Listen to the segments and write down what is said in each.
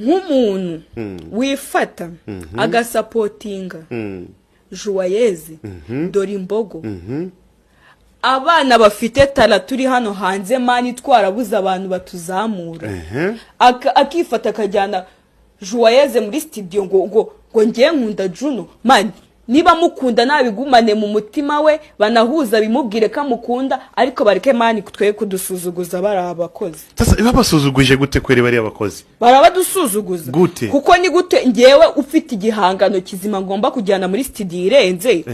nk'umuntu wifata agasapotinga Joyeuse dore imbogo abana bafite tara turi hano hanze mani twarabuze abantu batuzamura akifata akajyana Joyeuse muri studio ngo ngiye nkunda Juno mani niba mukunda nabigumane mu mutima we banahuza bimubwire ko mukunda ariko bareke mani twe kudusuzuguza bari abakozi. Sasa babasuzuguje gute kwere bari abakozi? Barabadusuzuguza gute? Kuko ni gute ngewe ufite igihangano kizima ngomba kujyana muri studio irenze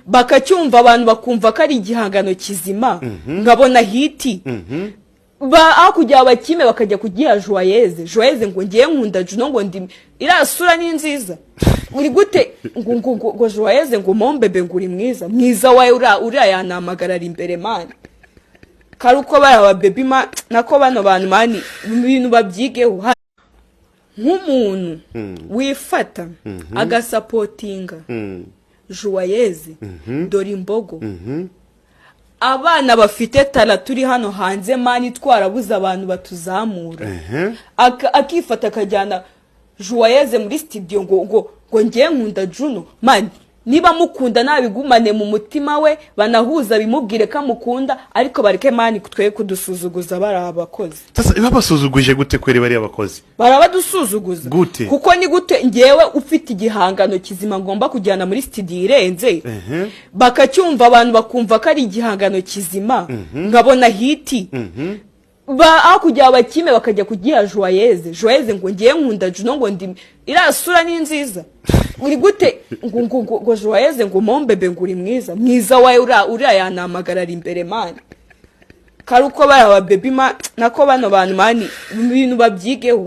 bakacyumva abantu bakumva ko ari igihangano kizima nkabona hiti aho kujya bakime bakajya kugiha Joyeuse ngo ngiye nkunda Juno ngo ndi irasura ni nziza uri gute ngo Joyeuse ngo mombebe nguri mwiza wawe uriya yanamagarara imbere mani karuko baraba baby nako bano bantu mani ibintu babyigeho nk'umuntu wifata agasapotinga Joyeuse dore imbogo abana bafite tara turi hano hanze mani twarabuze abantu batuzamura akifata akajyana Joyeuse muri studio ngo ngiye nkunda Juno mani niba mukunda nabigumane mu mutima we banahuza bimubwire ko mukunda ariko bareke mani twe kudusuzuguza bari abakozi. Sasa babasuzuguje gute kwere bari abakozi? Barabadusuzuguza gute? Kuko ni gute ngewe ufite igihangano kizima ngomba kujyana muri studio irenze bakacyumva abantu bakumva ko ari igihangano kizima nkabona hiti aho kujya bakime bakajya kugiha Joyeuse ngo ngiye nkunda Juno ngo ndi irasura ni nziza uri gute ngo Joyeuse ngo mombebe nguri mwiza wawe uriya yanamagarara imbere mani karuko baraba baby nako bano bantu mani ibintu babyigeho.